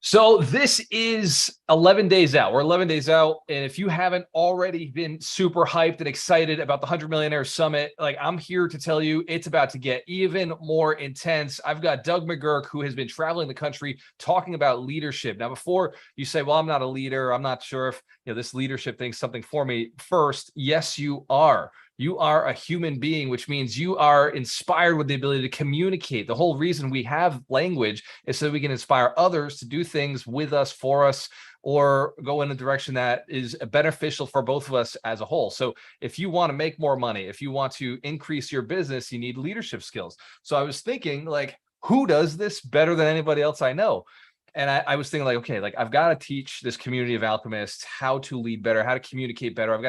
So this is 11 days out. We're 11 days out. And if you haven't already been super hyped and excited about the 100 Millionaires Summit, like I'm here to tell you, it's about to get even more intense. I've got Doug McGuirk, who has been traveling the country talking about leadership. Now, before you say, well, I'm not a leader, I'm not sure if this leadership thing's something for me. First, yes, you are. You are a human being, which means you are inspired with the ability to communicate. The whole reason we have language is so we can inspire others to do things with us, for us, or go in a direction that is beneficial for both of us as a whole. So if you want to make more money, if you want to increase your business, you need leadership skills. So I was thinking, like, who does this better than anybody else I know? And I was thinking, like, okay, like I've got to teach this community of alchemists how to lead better, how to communicate better. I've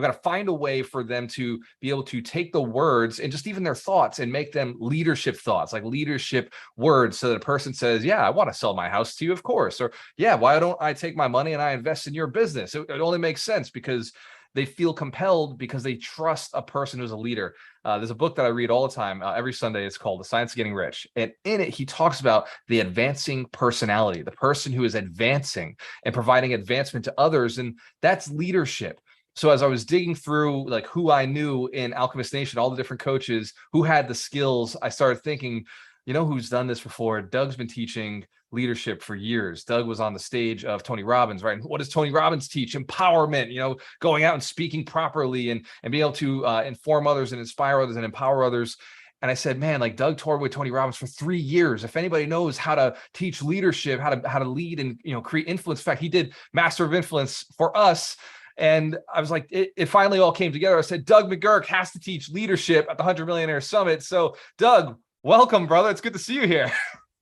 got to find a way for them to be able to take the words and just even their thoughts and make them leadership thoughts, like leadership words, so that a person says, yeah, I want to sell my house to you, of course. Or yeah, why don't I take my money and I invest in your business? It only makes sense because they feel compelled because they trust a person who's a leader. There's a book that I read all the time, every Sunday. It's called The Science of Getting Rich. And in it, he talks about the advancing personality, the person who is advancing and providing advancement to others. And that's leadership. So as I was digging through like who I knew in Alchemist Nation, all the different coaches who had the skills, I started thinking, you know who's done this before? Doug's been teaching leadership for years. Doug was on the stage of Tony Robbins, right? And what does Tony Robbins teach? Empowerment, going out and speaking properly and being able to inform others and inspire others and empower others. And I said, man, like Doug toured with Tony Robbins for 3 years. If anybody knows how to teach leadership, how to lead and create influence. In fact, he did Master of Influence for us. And I was like, it finally all came together. I said, Doug McGuirk has to teach leadership at the 100 Millionaire Summit. So Doug, welcome, brother. It's good to see you here.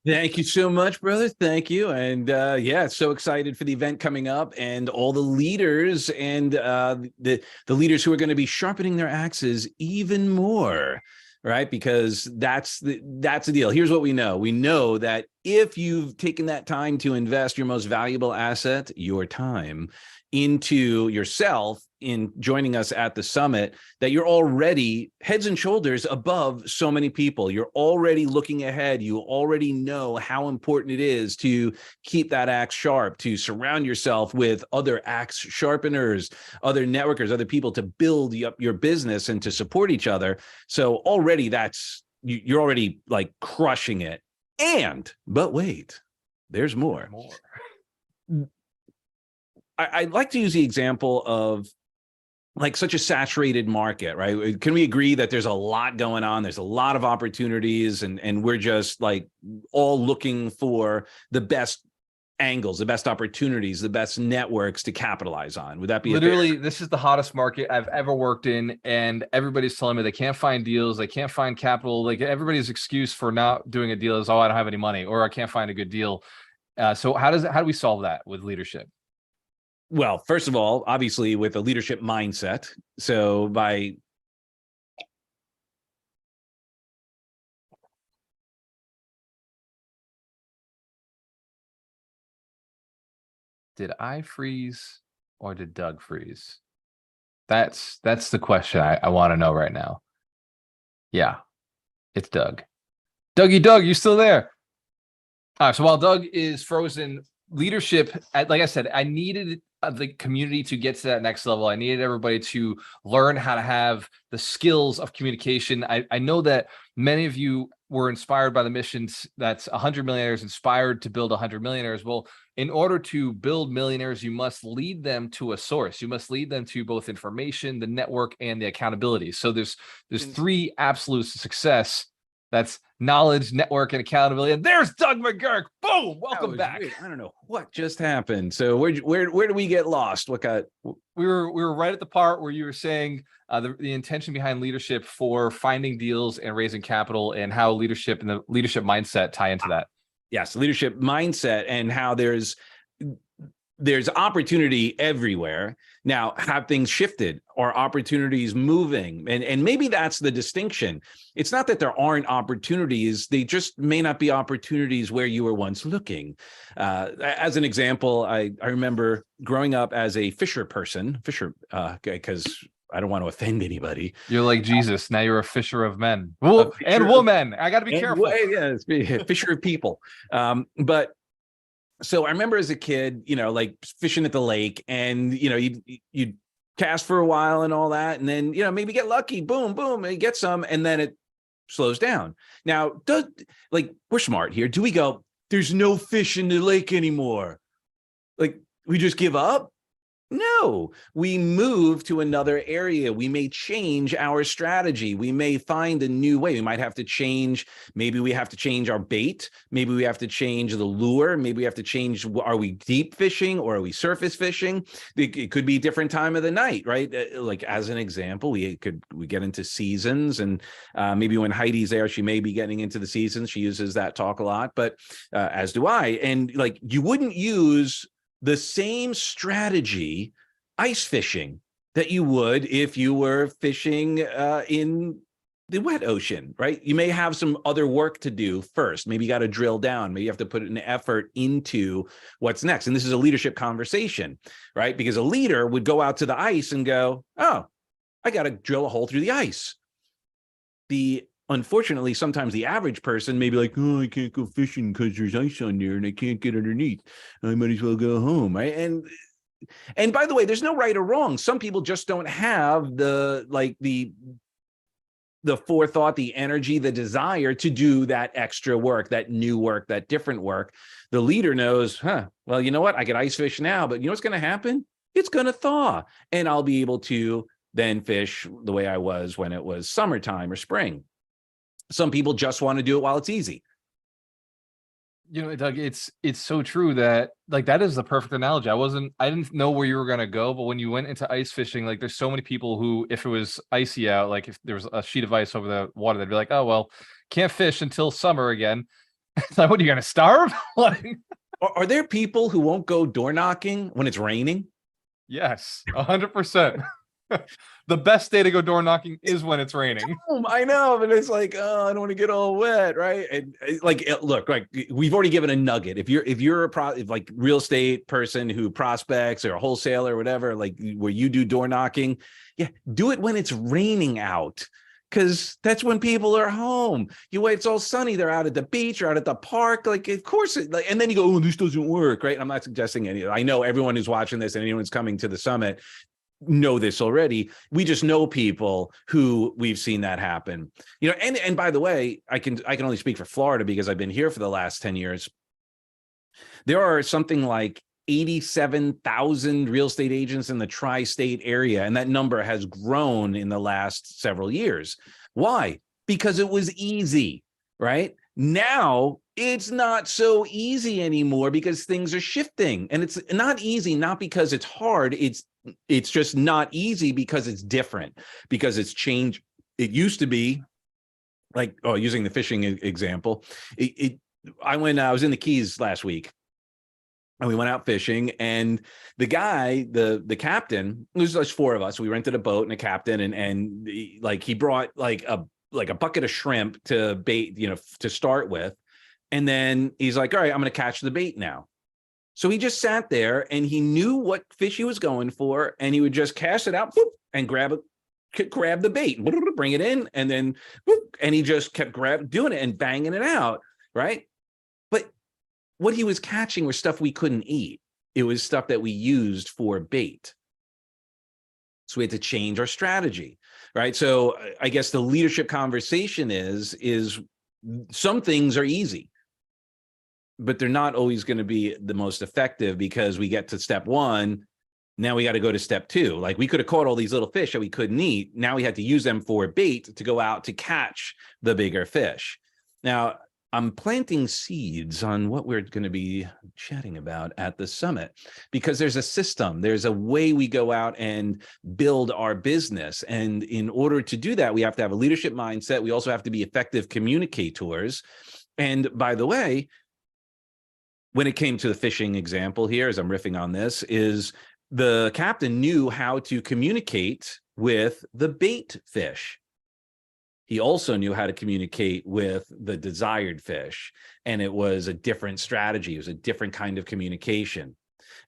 Thank you so much, brother. Thank you. And yeah, so excited for the event coming up and all the leaders and the leaders who are going to be sharpening their axes even more, right? Because that's the deal. Here's what we know. We know that if you've taken that time to invest your most valuable asset, your time, into yourself in joining us at the summit, that you're already heads and shoulders above so many people. You're already looking ahead. You already know how important it is to keep that axe sharp, to surround yourself with other axe sharpeners, other networkers, other people to build up your business and to support each other. So already you're already like crushing it. But wait, there's more. I'd like to use the example of like such a saturated market, right? Can we agree that there's a lot going on? There's a lot of opportunities and we're just like all looking for the best angles, the best opportunities, the best networks to capitalize on. Would that be literally, this is the hottest market I've ever worked in. And everybody's telling me they can't find deals. They can't find capital. Like everybody's excuse for not doing a deal is, oh, I don't have any money, or I can't find a good deal. So how do we solve that with leadership? Well, first of all, obviously with a leadership mindset. So did I freeze or did Doug freeze? That's the question I want to know right now. Yeah, it's Doug. Doug, you still there? All right, so while Doug is frozen, leadership, like I said, I needed the community to get to that next level. I needed everybody to learn how to have the skills of communication. I know that many of you were inspired by the missions that's 100 millionaires inspired to build 100 millionaires. Well, in order to build millionaires, you must lead them to a source. You must lead them to both information, the network, and the accountability. So there's 3 absolutes to success. That's knowledge, network, and accountability. And there's Doug McGuirk. Boom! Welcome back. Weird. I don't know what just happened. So where do we get lost? We were right at the part where you were saying the intention behind leadership for finding deals and raising capital, and how leadership and the leadership mindset tie into that. Yes, leadership mindset and how there's opportunity everywhere. Now, have things shifted? Are opportunities moving? And maybe that's the distinction. It's not that there aren't opportunities. They just may not be opportunities where you were once looking. As an example, I remember growing up as a fisher person, because I don't want to offend anybody. You're like Jesus. Now you're a fisher of men and women. I got to be careful. Yeah, fisher of people. But So I remember as a kid, like fishing at the lake, and you cast for a while and all that, and then maybe get lucky, boom, boom, and you get some, and then it slows down. Now, we're smart here. Do we go, there's no fish in the lake anymore? Like, we just give up? No, we move to another area. We may change our strategy. We may find a new way. We might have to change. Maybe we have to change our bait. Maybe we have to change the lure. Maybe we have to change. Are we deep fishing or are we surface fishing? It could be a different time of the night, right? Like, as an example, we get into seasons, and maybe when Heidi's there, she may be getting into the seasons. She uses that talk a lot, but as do I. And like, you wouldn't use the same strategy ice fishing that you would if you were fishing in the wet ocean, right? You may have some other work to do first. Maybe you got to drill down. Maybe you have to put an effort into what's next. And this is a leadership conversation, right? Because a leader would go out to the ice and go, oh, I got to drill a hole through the ice. Unfortunately, sometimes the average person may be like, oh, I can't go fishing because there's ice on there and I can't get underneath. I might as well go home, right? And by the way, there's no right or wrong. Some people just don't have the forethought, the energy, the desire to do that extra work, that new work, that different work. The leader knows, well, you know what? I can ice fish now, but you know what's going to happen? It's going to thaw, and I'll be able to then fish the way I was when it was summertime or spring. Some people just want to do it while it's easy. Doug, it's so true that, like, that is the perfect analogy. I didn't know where you were going to go, but when you went into ice fishing, like, there's so many people who, if it was icy out, like if there was a sheet of ice over the water, they'd be like, oh, well, can't fish until summer again. It's like, what, are you going to starve? Like, are there people who won't go door knocking when it's raining? Yes, 100%. The best day to go door knocking is when it's raining. I know, but it's like, oh, I don't want to get all wet, right? And like, look, like, we've already given a nugget. If you're a like real estate person who prospects, or a wholesaler or whatever, like where you do door knocking, yeah, do it when it's raining out, because that's when people are home. You wait, it's all sunny, they're out at the beach or out at the park. Like, of course, and then you go, oh, this doesn't work, right? I'm not suggesting any. I know everyone who's watching this and anyone's coming to the summit know this already. We just know people who we've seen that happen. And by the way, I can only speak for Florida because I've been here for the last 10 years. There are something like 87,000 real estate agents in the tri-state area, and that number has grown in the last several years. Why? Because it was easy, right? Now it's not so easy anymore because things are shifting, and it's not easy, not because it's hard. It's just not easy because it's different, because it's changed. It used to be like, using the fishing example, I was in the Keys last week, and we went out fishing, and the guy, the captain, it was like four of us. We rented a boat and a captain, and he brought like a bucket of shrimp to bait, to start with. And then he's like, all right, I'm going to catch the bait now. So he just sat there, and he knew what fish he was going for, and he would just cast it out, whoop, and grab the bait, bring it in, and then whoop, and he just kept doing it and banging it out, right? But what he was catching was stuff we couldn't eat. It was stuff that we used for bait. So we had to change our strategy, right? So I guess the leadership conversation is some things are easy, but they're not always going to be the most effective, because we get to step one. Now we got to go to step two. Like, we could have caught all these little fish that we couldn't eat. Now we had to use them for bait to go out to catch the bigger fish. Now, I'm planting seeds on what we're going to be chatting about at the summit, because there's a system, there's a way we go out and build our business. And in order to do that, we have to have a leadership mindset. We also have to be effective communicators. And by the way, when it came to the fishing example here, as I'm riffing on this, is the captain knew how to communicate with the bait fish. He also knew how to communicate with the desired fish, and it was a different strategy. It was a different kind of communication.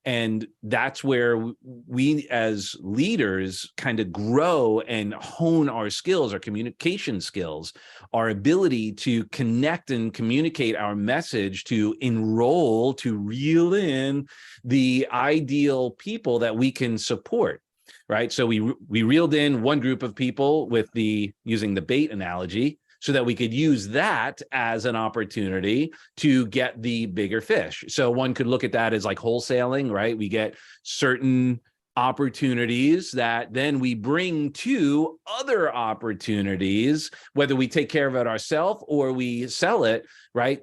And that's where we as leaders kind of grow and hone our skills, our communication skills, our ability to connect and communicate our message, to enroll, to reel in the ideal people that we can support. Right. So we reeled in one group of people with using the bait analogy, so that we could use that as an opportunity to get the bigger fish. So one could look at that as like wholesaling, right? We get certain opportunities that then we bring to other opportunities, whether we take care of it ourselves or we sell it, right?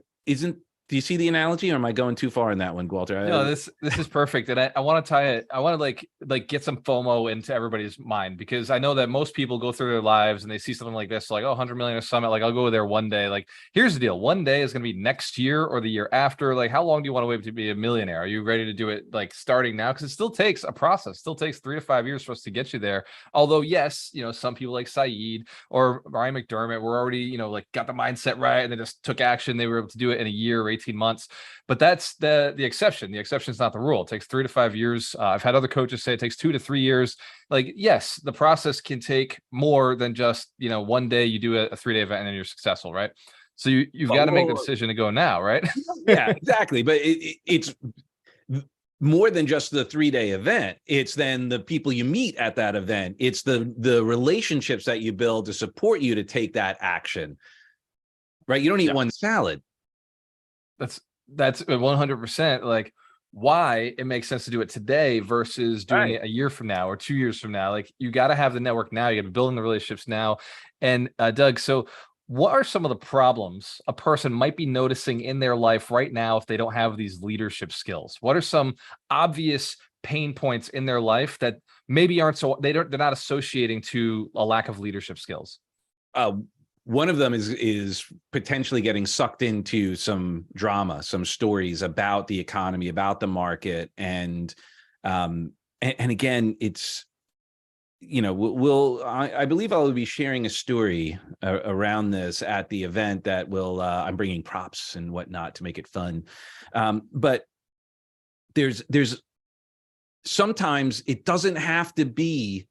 Do you see the analogy, or am I going too far in that one, Walter? No, this is perfect. And I want to tie it. I want to like get some FOMO into everybody's mind, because I know that most people go through their lives and they see something like this, like, oh, 100 Millionaires Summit. Like, I'll go there one day. Like, here's the deal. One day is going to be next year or the year after. Like, how long do you want to wait to be a millionaire? Are you ready to do it like starting now? Because it still takes a process. Still takes 3 to 5 years for us to get you there. Although, yes, some people like Saeed or Ryan McDermott were already, like got the mindset right and they just took action. They were able to do it in a year or 18 months. But that's the exception. The exception is not the rule. It takes 3 to 5 years. I've had other coaches say it takes 2 to 3 years. Like, yes, the process can take more than just, one day you do a 3-day event and then you're successful, right? So you've got to make the decision to go now, right? Yeah, exactly. But it's more than just the 3-day event. It's then the people you meet at that event. It's the relationships that you build to support you to take that action, right? You don't eat one salad. That's 100% like why it makes sense to do it today versus doing it a year from now or 2 years from now. Like, you got to have the network now. You got to be building the relationships now. And Doug, so what are some of the problems a person might be noticing in their life right now if they don't have these leadership skills? What are some obvious pain points in their life that maybe they're not associating to a lack of leadership skills? One of them is potentially getting sucked into some drama, some stories about the economy, about the market, and again, it's I believe I'll be sharing a story around this at the event that I'm bringing props and whatnot to make it fun, but there's sometimes it doesn't have to be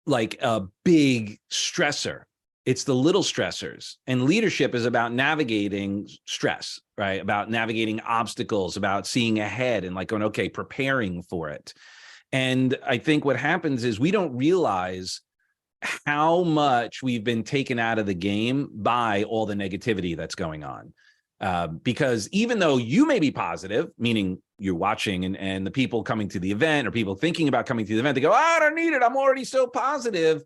like a big stressor. It's the little stressors, and leadership is about navigating stress, right? About navigating obstacles, about seeing ahead and like going, okay, preparing for it. And I think what happens is we don't realize how much we've been taken out of the game by all the negativity that's going on. Because even though you may be positive, meaning you're watching and the people coming to the event or people thinking about coming to the event, they go, oh, I don't need it. I'm already so positive.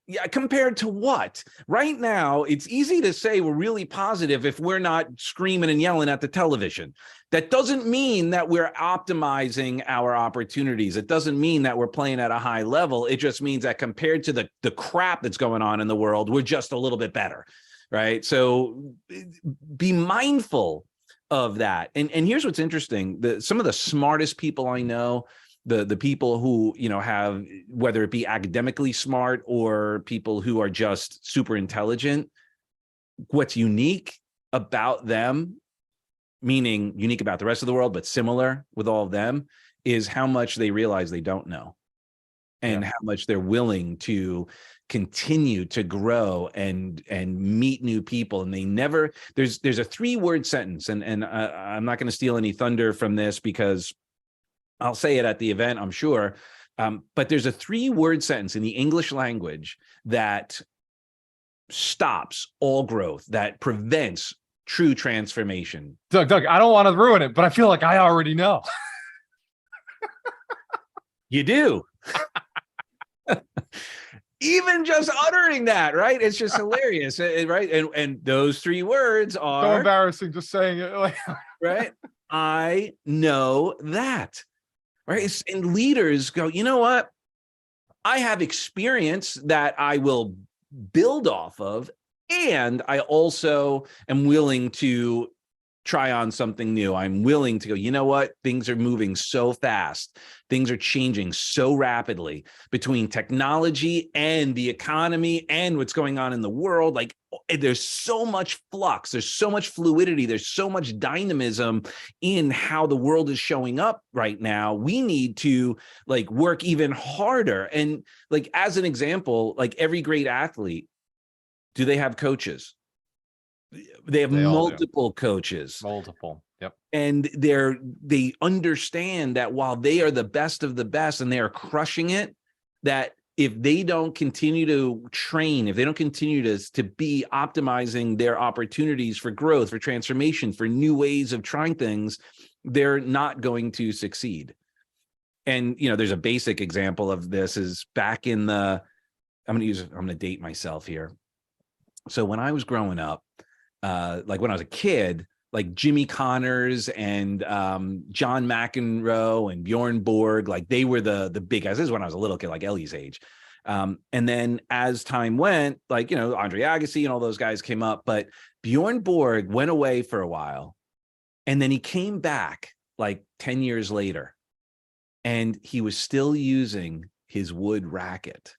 Yeah, compared to what? Right now, it's easy to say we're really positive if we're not screaming and yelling at the television. That doesn't mean that we're optimizing our opportunities. It doesn't mean that we're playing at a high level. It just means that compared to the crap that's going on in the world, we're just a little bit better, right? So be mindful of that. And here's what's interesting. Some of the smartest people I know, the people who, have, whether it be academically smart or people who are just super intelligent, what's unique about them, meaning unique about the rest of the world, but similar with all of them, is how much they realize they don't know and how much they're willing to continue to grow and meet new people. And they never, there's a 3-word sentence, and I'm not going to steal any thunder from this because I'll say it at the event, I'm sure. But there's a 3-word sentence in the English language that stops all growth, that prevents true transformation. Doug, I don't want to ruin it, but I feel like I already know. You do. Even just uttering that, right? It's just hilarious, right? And those 3 words are so embarrassing just saying it. Right? I know that. Right. And leaders go, you know what? I have experience that I will build off of. And I also am willing to try on something new. I'm willing to go, you know what? Things are moving so fast. Things are changing so rapidly between technology and the economy and what's going on in the world. Like, there's so much flux. There's so much fluidity. There's so much dynamism in how the world is showing up right now. We need to like work even harder. And like, as an example, like every great athlete, do they have coaches? They have multiple coaches. Multiple. Yep. And they understand that while they are the best of the best and they are crushing it, that if they don't continue to train, if they don't continue to be optimizing their opportunities for growth, for transformation, for new ways of trying things, they're not going to succeed. And, you know, there's a basic example of this is back in the, I'm going to date myself here. So when I was growing up, like when I was a kid, like Jimmy Connors and John McEnroe and Bjorn Borg, like they were the big guys. This is when I was a little kid, like Ellie's age. And then as time went, like, you know, Andre Agassi and all those guys came up, but Bjorn Borg went away for a while. And then he came back like 10 years later and he was still using his wood racket.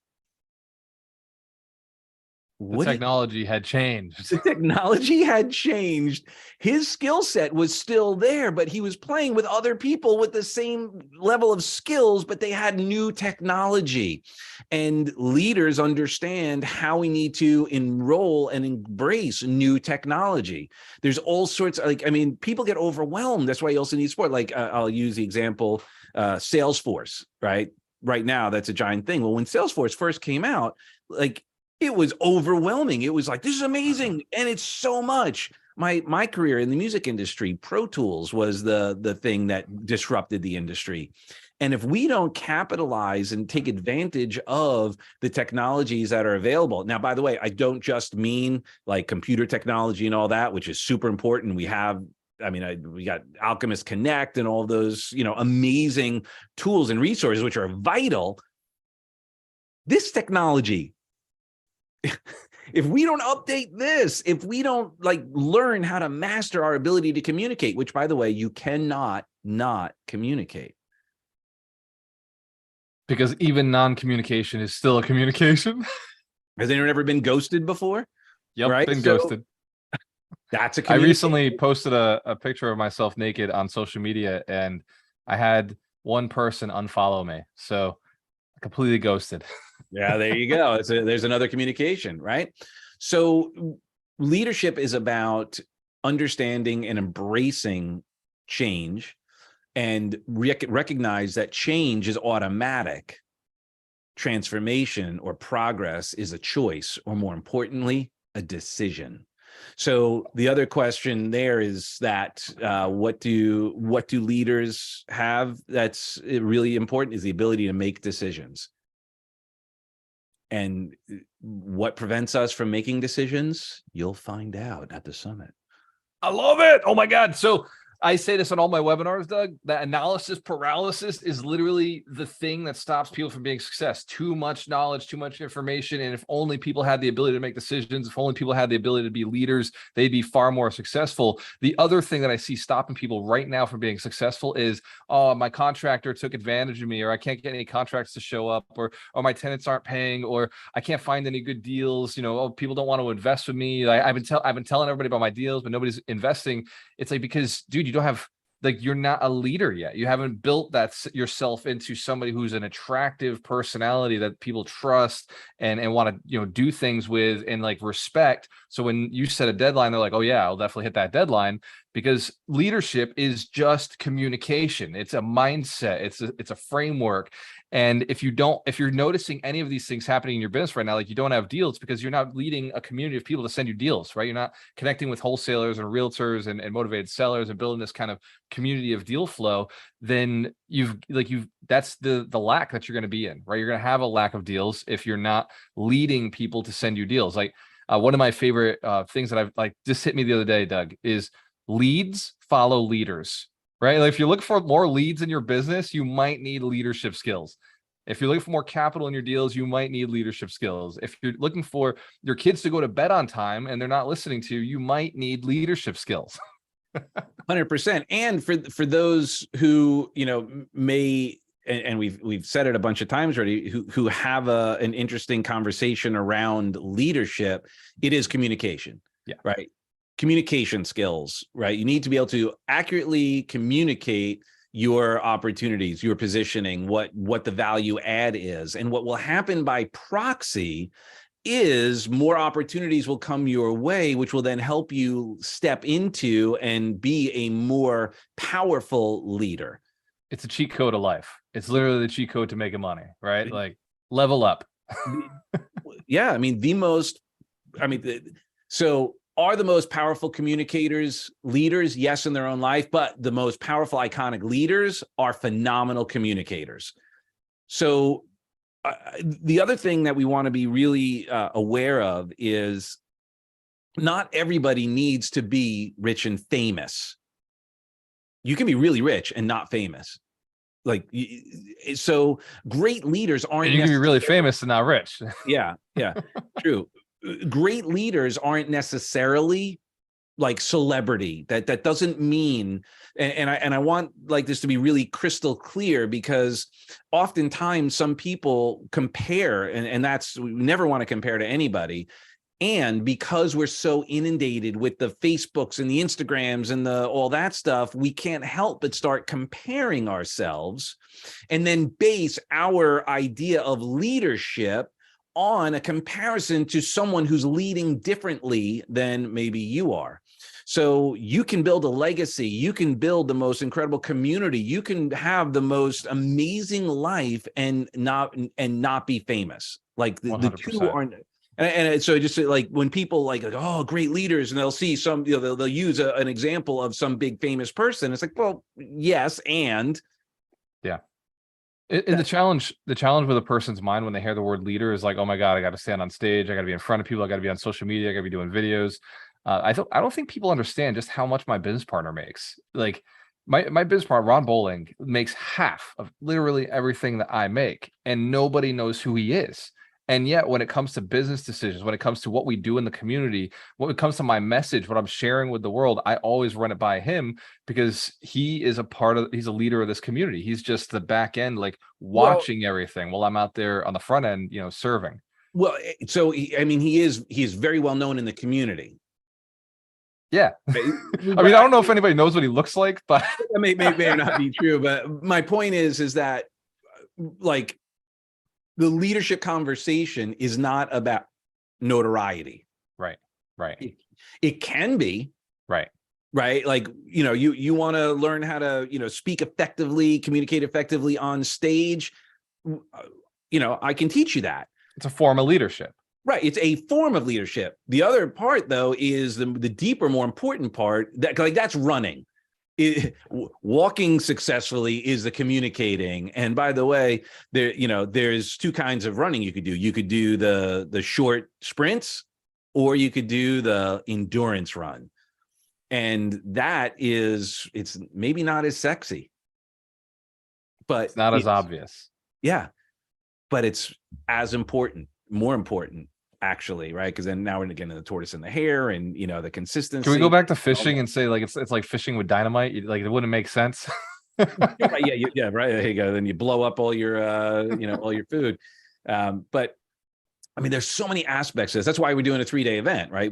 The technology had changed. The technology had changed. His skill set was still there, but he was playing with other people with the same level of skills, but they had new technology. And leaders understand how we need to enroll and embrace new technology. There's all sorts of, like, I mean, people get overwhelmed. That's why you also need support. Like I'll use the example, Salesforce, right? Right now, that's a giant thing. Well, when Salesforce first came out, like, it was overwhelming. It was like, this is amazing. And it's so much. My career in the music industry, Pro Tools was the thing that disrupted the industry. And if we don't capitalize and take advantage of the technologies that are available. Now, by the way, I don't just mean like computer technology and all that, which is super important. We have, we got Alchemist Connect and all those, you know, amazing tools and resources, which are vital. This technology, if we don't update this, if we don't like learn how to master our ability to communicate, which by the way, you cannot not communicate. Because even non-communication is still a communication. Has anyone ever been ghosted before? Yep, right? Been ghosted. That's a I recently posted a picture of myself naked on social media and I had one person unfollow me. So completely ghosted. Yeah, there you go. There's another communication, right? So leadership is about understanding and embracing change and recognize that change is automatic. Transformation or progress is a choice, or more importantly, a decision. So the other question there is that what do leaders have that's really important is the ability to make decisions. And what prevents us from making decisions? You'll find out at the summit. I love it. Oh my God. So I say this on all my webinars, Doug, that analysis paralysis is literally the thing that stops people from being success. Too much knowledge, too much information. And if only people had the ability to make decisions, if only people had the ability to be leaders, they'd be far more successful. The other thing that I see stopping people right now from being successful is, oh, my contractor took advantage of me, or I can't get any contracts to show up, or my tenants aren't paying, or I can't find any good deals. You know, oh, people don't want to invest with me. I've been telling everybody about my deals, but nobody's investing. It's like, because dude, you don't have, like, you're not a leader yet. You haven't built that yourself into somebody who's an attractive personality that people trust and want to, you know, do things with and like respect. So when you set a deadline, they're like, oh yeah, I'll definitely hit that deadline, because leadership is just communication. It's a mindset. It's a framework. And if you're noticing any of these things happening in your business right now, like you don't have deals because you're not leading a community of people to send you deals, right? You're not connecting with wholesalers and realtors and motivated sellers and building this kind of community of deal flow, then that's the lack that you're going to be in, right? You're going to have a lack of deals if you're not leading people to send you deals. Like one of my favorite things that I've like just hit me the other day, Doug, is leads follow leaders. Right? Like if you're looking for more leads in your business, you might need leadership skills. If you're looking for more capital in your deals, you might need leadership skills. If you're looking for your kids to go to bed on time and they're not listening to you, you might need leadership skills. 100%. And for those who, may, and we've said it a bunch of times already, who have an interesting conversation around leadership, it is communication. Yeah. Right. Communication skills, right? You need to be able to accurately communicate your opportunities, your positioning, what the value add is. And what will happen by proxy is more opportunities will come your way, which will then help you step into and be a more powerful leader. It's a cheat code of life. It's literally the cheat code to making money, right? Like level up. Yeah. I mean, so are the most powerful communicators leaders? Yes, in their own life, but the most powerful iconic leaders are phenomenal communicators. So the other thing that we want to be really aware of is not everybody needs to be rich and famous. You can be really rich and not famous. Like, so great leaders aren't. And you can be really famous and not rich. Yeah, true. Great leaders aren't necessarily like celebrity. That doesn't mean, and I want like this to be really crystal clear, because oftentimes some people compare, and that's, we never want to compare to anybody. And because we're so inundated with the Facebooks and the Instagrams and all that stuff, we can't help but start comparing ourselves and then base our idea of leadership on a comparison to someone who's leading differently than maybe you are. So you can build a legacy, you can build the most incredible community, you can have the most amazing life and not be famous. Like the two aren't. And so just like when people like, oh, great leaders, and they'll see some, they'll use an example of some big famous person. It's like, well, yes, and yeah. And the challenge with a person's mind when they hear the word leader is like, oh my God, I got to stand on stage, I got to be in front of people, I got to be on social media, I got to be doing videos. I don't think people understand just how much my business partner makes. Like my business partner, Ron Bowling, makes half of literally everything that I make, and nobody knows who he is. And yet when it comes to business decisions, when it comes to what we do in the community, when it comes to my message, what I'm sharing with the world, I always run it by him, because he is he's a leader of this community. He's just the back end, like watching everything while I'm out there on the front end, serving. Well, so he is very well known in the community. Yeah. I mean, I don't know if anybody knows what he looks like, but that may not be true. But my point is that like, the leadership conversation is not about notoriety. Right. It can be. Right. Like, you want to learn how to, speak effectively, communicate effectively on stage. I can teach you that. It's a form of leadership. Right. It's a form of leadership. The other part, though, is the deeper, more important part, that's running. Walking successfully is the communicating. And by the way, there's two kinds of running you could do. You could do the short sprints, or you could do the endurance run. And it's maybe not as sexy, but it's not as obvious. Yeah. But it's as important, more important, actually, right? Because then now we're getting the tortoise and the hare, and the consistency. Can we go back to fishing and say like it's like fishing with dynamite? Like it wouldn't make sense. Yeah, right. There you go. Then you blow up all your all your food. But I mean, there's so many aspects to this. That's why we're doing a 3-day event, right?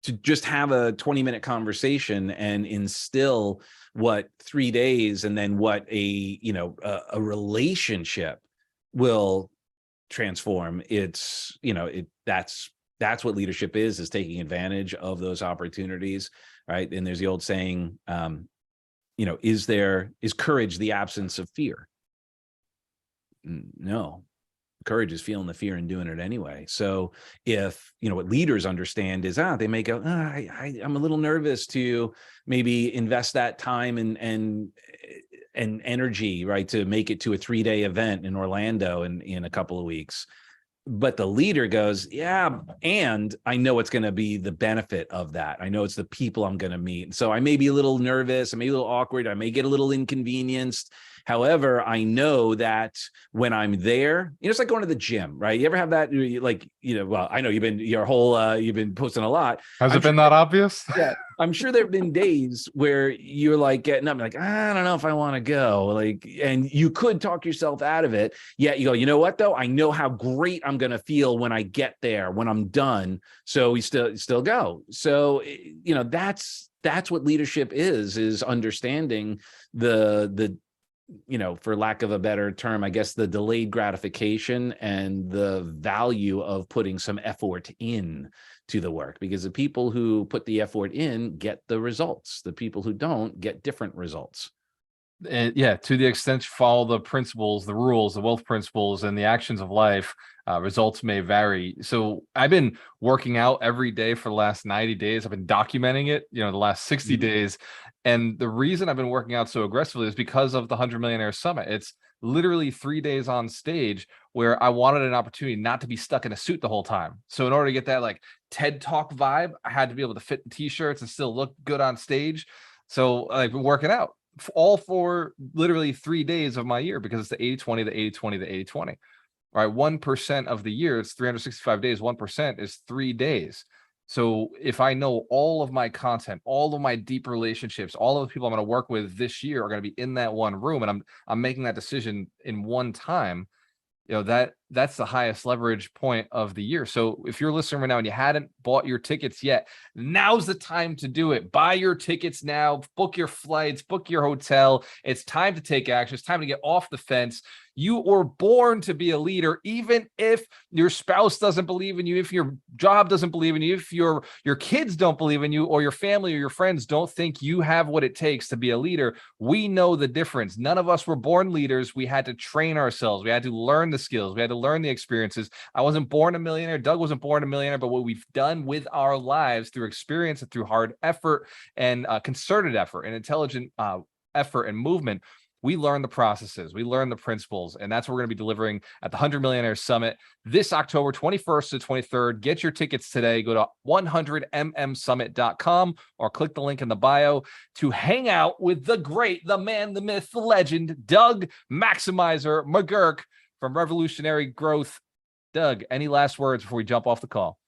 To just have a 20-minute conversation and instill what 3 days and then what a relationship will transform. It's that's what leadership is taking advantage of those opportunities, right? And there's the old saying, is courage the absence of fear? No, courage is feeling the fear and doing it anyway. So if what leaders understand is they may go, I'm a little nervous to maybe invest that time and energy, right, to make it to a 3-day event in Orlando in a couple of weeks. But the leader goes, yeah, and I know it's going to be the benefit of that. I know it's the people I'm going to meet. So I may be a little nervous, I may be a little awkward, I may get a little inconvenienced. However, I know that when I'm there, it's like going to the gym, right? You ever have that, well, I know you've been posting a lot. Has it been that obvious? Yeah. I'm sure there have been days where you're like getting up, like, I don't know if I want to go. Like, and you could talk yourself out of it. Yet you go, you know what, though? I know how great I'm going to feel when I get there, when I'm done. So we still go. So, you know, that's what leadership is understanding the you know, for lack of a better term, I guess the delayed gratification and the value of putting some effort in to the work, because the people who put the effort in get the results. The people who don't get different results. And yeah, to the extent you follow the principles, the rules, the wealth principles, and the actions of life, results may vary. So I've been working out every day for the last 90 days. I've been documenting it, you know, the last 60 days. And the reason I've been working out so aggressively is because of the 100 Millionaires Summit. It's literally 3 days on stage where I wanted an opportunity not to be stuck in a suit the whole time. So in order to get that like TED Talk vibe, I had to be able to fit the t-shirts and still look good on stage. So I've been working out all for literally 3 days of my year, because it's the 80-20, the 80-20, the 80-20. All right, 1% of the year, it's 365 days. 1% is 3 days. So if I know all of my content, all of my deep relationships, all of the people I'm going to work with this year are going to be in that one room, and I'm making that decision in one time, you know, that's the highest leverage point of the year. So if you're listening right now and you hadn't bought your tickets yet, now's the time to do it. Buy your tickets now, book your flights, book your hotel. It's time to take action. It's time to get off the fence. You were born to be a leader, even if your spouse doesn't believe in you, if your job doesn't believe in you, if your kids don't believe in you, or your family or your friends don't think you have what it takes to be a leader. We know the difference. None of us were born leaders. We had to train ourselves. We had to learn the skills. We had to learn the experiences. I wasn't born a millionaire. Doug wasn't born a millionaire, but what we've done with our lives through experience and through hard effort and concerted effort and intelligent effort and movement, we learn the processes, we learn the principles, and that's what we're going to be delivering at the 100 Millionaires Summit this October 21st to 23rd. Get your tickets today. Go to 100mmsummit.com or click the link in the bio to hang out with the great, the man, the myth, the legend, Doug Maximizer McGuirk from Revolutionary Growth. Doug, any last words before we jump off the call?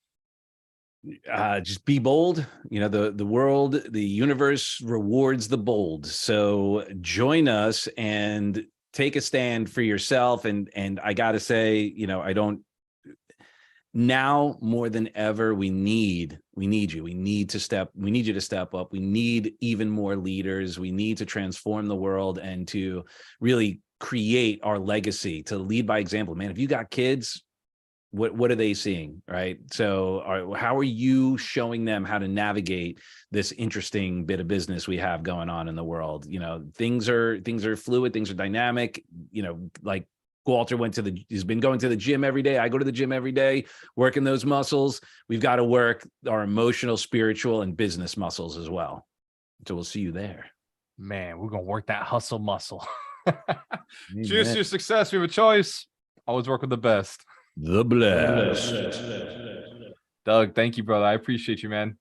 Just be bold. You know, the world, the universe rewards the bold. So join us and take a stand for yourself. And I got to say, you know, now more than ever, we need you. We need you to step up. We need even more leaders. We need to transform the world and to really create our legacy, to lead by example. Man, if you got kids, what are they seeing, right? So how are you showing them how to navigate this interesting bit of business we have going on in the world? You know, things are fluid, things are dynamic. You know, like Walter he's been going to the gym every day. I go to the gym every day, working those muscles. We've got to work our emotional, spiritual, and business muscles as well. So we'll see you there. Man, we're going to work that hustle muscle. Cheers to your success. We have a choice. Always work with the best. The blessed. Doug, thank you, brother. I appreciate you, man.